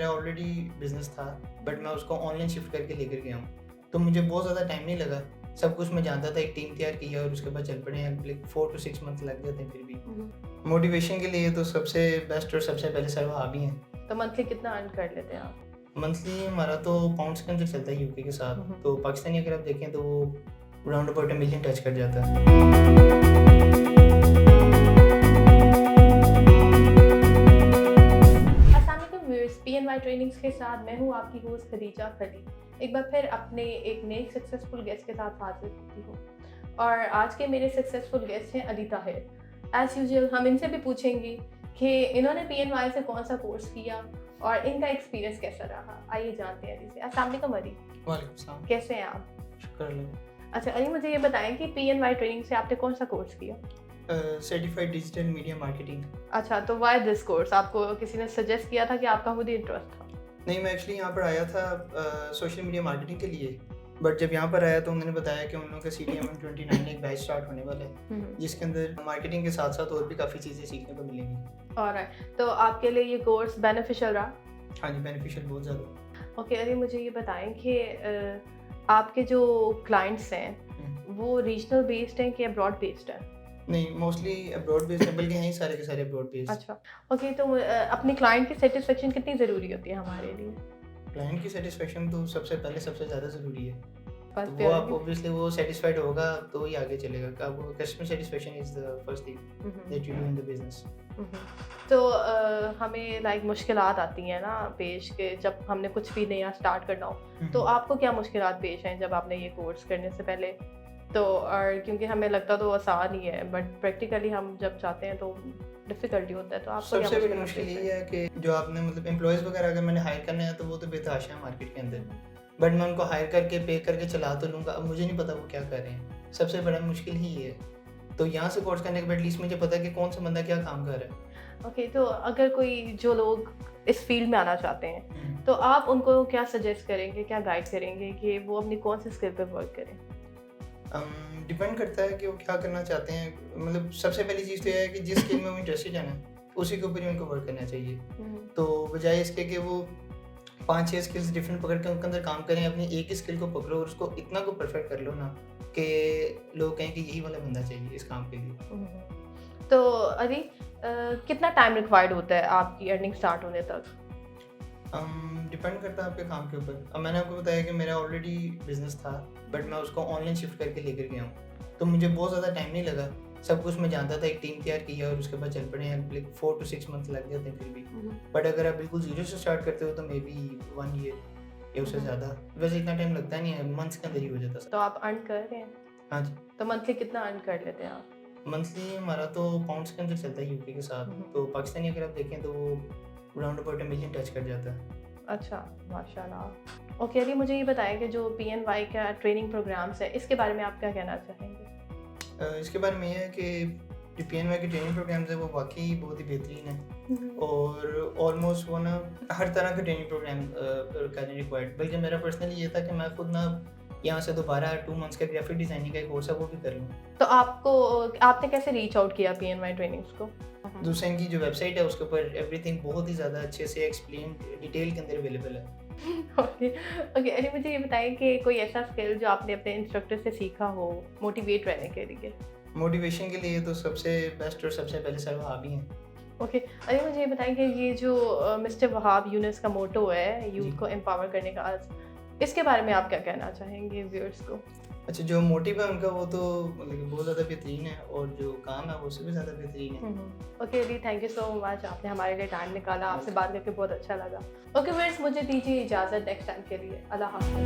मेरा already business था, but मैं उसको ऑनलाइन शिफ्ट करके लेकर गया हूँ। तो मुझे बहुत ज़्यादा टाइम नहीं लगा, सब कुछ मैं जानता था, एक टीम तैयार किया और उसके बाद चल पड़े हैं। लाइक 4 to 6 मंथ लग जाते हैं फिर भी। मोटिवेशन के लिए तो सबसे बेस्ट और सबसे पहले सर वहाँ भी हैं। तो मंथली कितना अर्न कर लेते हैं आप? मंथली हमारा तो पाउंड्स के अंदर चलता है यूके के साथ, तो पाकिस्तानी अगर आप देखें तो वो राउंड अबाउट 1 मिलियन टच कर जाता है। PNY ट्रेनिंग्स के साथ मैं हूँ आपकी होस्ट खदीजा खली। एक बार फिर अपने एक नए सक्सेसफुल गेस्ट के साथ हाजिर होती हूँ और आज के मेरे सक्सेसफुल गेस्ट हैं अली ताहिर। एज यूजुअल हम इनसे भी पूछेंगे कि इन्होंने PNY से कौन सा कोर्स किया और इनका एक्सपीरियंस कैसा रहा। आइए जानते हैं अली से। अस्सलाम वालेकुम अली। वालेकुम सलाम। कैसे हैं आप? शुक्र अल्लाह। अच्छा अली, मुझे ये बताएं कि PNY ट्रेनिंग से आपने कौन सा कोर्स किया? Certified digital media marketing. अच्छा, तो वाई दिस कोर्स? आपको किसी ने सजेस्ट किया था कि आपका खुद ही इंटरेस्ट था? नहीं, मैं एक्चुअली यहाँ पर आया था सोशल मीडिया मार्केटिंग के लिए, बट जब यहाँ पर आया तो उन्होंने बताया कि उन लोगों का CDM 29 एक बैच स्टार्ट होने वाला है, जिसके अंदर मार्केटिंग के साथ साथ और भी काफ़ी चीज़ें सीखने को मिलेंगी। ऑलराइट, तो आपके लिए ये कोर्स बेनिफिशियल रहा? हाँ जी, बेनिफिशियल बहुत ज़्यादा। ओके अली, मुझे ये बताएं कि आपके जो क्लाइंट्स हैं वो रीजनल बेस्ड हैं कि अब्रॉड बेस्ड हैं? नहीं, मोस्टली अब्रॉड बेस्ड है, बल्कि हैं सारे के सारे अब्रॉड बेस्ड। अच्छा ओके, तो अपने क्लाइंट की सेटिस्फेक्शन कितनी ज़रूरी होती है हमारे लिए? क्लाइंट की सेटिस्फेक्शन तो सबसे पहले सबसे ज़्यादा ज़रूरी है। बस तो वो आप ऑब्वियसली वो सेटिस्फाइड होगा तो ही आगे चलेगा। अब customer satisfaction is the first thing that you do in the business. तो हमें लाइक मुश्किलात आती हैं ना पेश के जब हमने कुछ भी नया स्टार्ट करना हो, तो आपको क्या मुश्किलात पेश हैं जब आपने ये कोर्स करने से पहले? तो और क्योंकि हमें लगता तो आसान ही है, बट प्रैक्टिकली हम जब चाहते हैं तो डिफ़िकल्टी होता है। तो आपको क्या सबसे बड़ी मुश्किल ये है कि जो आपने मतलब एम्प्लॉयज़ वगैरह अगर मैंने हायर करना है तो वो तो बेतहाशा है मार्केट के अंदर, बट मैं उनको हायर करके पे करके चला तो लूँगा, अब मुझे नहीं पता वो क्या कर रहे हैं। सबसे बड़ा मुश्किल ही ये है। तो यहाँ से कोर्स करने के बाद एटलीस्ट मुझे पता है कि कौन सा बंदा क्या काम कर रहा है। ओके, तो अगर कोई जो लोग इस फील्ड में आना चाहते हैं तो आप उनको क्या सजेस्ट करेंगे, क्या गाइड करेंगे कि वो अपनी कौन सी स्किल पे वर्क करें? डिपेंड करता है कि वो क्या करना चाहते हैं। मतलब सबसे पहली चीज़ तो ये है कि जिस स्किल में वो इंटरेस्टेड है ना, उसी के ऊपर ही उनको वर्क करना चाहिए। तो बजाय इसके कि वो 5-6 स्किल्स डिफरेंट पकड़ के उनके अंदर काम करें, अपनी एक ही स्किल को पकड़ो और उसको इतना को परफेक्ट कर लो ना कि लोग कहें कि यही वाला बंदा चाहिए इस काम के लिए। तो अली कितना टाइम रिक्वायर्ड होता है आपकी अर्निंग स्टार्ट होने तक? डिपेंड करता है आपके काम के ऊपर। अब मैंने आपको बताया कि मेरा ऑलरेडी बिजनेस था, बट मैं उसको ऑनलाइन शिफ्ट करके लेकर गया हूँ, तो मुझे बहुत ज़्यादा टाइम नहीं लगा, सब कुछ मैं जानता था, एक टीम तैयार किया और उसके बाद चल पड़े हैं। लाइक 4 to 6 मंथ लग जाते हैं फिर भी। बट अगर आप बिल्कुल जीरो से स्टार्ट करते हो तो मे बी 1 ईयर या उससे ज़्यादा। वैसे इतना टाइम लगता नहीं है, मंथ्स के अंदर ही हो जाता है। तो आप अर्न कर रहे हैं? हाँ जी। तो मंथली कितना अर्न कर लेते हैं आप? मंथली हमारा तो पाउंड्स के अंदर चलता है यूके के साथ, तो पाकिस्तानी अगर आप देखें तो वो राउंड अबाउट 1 मिलियन टच कर जाता है। अच्छा, माशाल्लाह। ओके अली, मुझे ये बताएं कि जो PNY का ट्रेनिंग प्रोग्राम्स है इसके बारे में आप क्या कहना चाहेंगे? इसके बारे में ये है कि जो PNY के ट्रेनिंग प्रोग्राम्स है वो वाकई बहुत ही बेहतरीन है और ऑलमोस्ट वो ना हर तरह के ट्रेनिंग प्रोग्राम करने रिक्वायर्ड। बल्कि मेरा पर्सनली ये था कि मैं खुद ना यहाँ से दोबारा 2 मंथ्स का ग्राफिक डिज़ाइनिंग का कोर्स है वो भी कर लूँ। तो आपने कैसे रीच आउट किया PNY ट्रेनिंग्स को? दूसरा इनकी जो वेबसाइट है उसके ऊपर एवरीथिंग बहुत ही ज़्यादा अच्छे से एक्सप्लेन डिटेल के अंदर अवेलेबल है। ओके अली, मुझे ये बताएं कि कोई ऐसा स्किल जो आपने अपने इंस्ट्रक्टर से सीखा हो मोटिवेट रहने के लिए? मोटिवेशन के लिए तो सबसे बेस्ट और सबसे पहले सर वहाँ भी हैं। ओके अली, मुझे ये बताएं कि ये जो मिस्टर वहाब यूनुस का मोटो है यूथ को एम्पावर करने का, इसके बारे में आप क्या कहना चाहेंगे व्यूअर्स को? अच्छा, जो मोटिव है उनका वो तो मतलब बहुत ज़्यादा बेहतरीन है और जो काम है वो उससे भी ज़्यादा बेहतरीन है। Okay Ali, thank you so much, आपने हमारे लिए टाइम निकाला, आपसे बात करके बहुत अच्छा लगा। ओके व्यूअर्स, मुझे दीजिए इजाज़त नेक्स्ट टाइम के लिए। अल्लाह हाफ़िज़।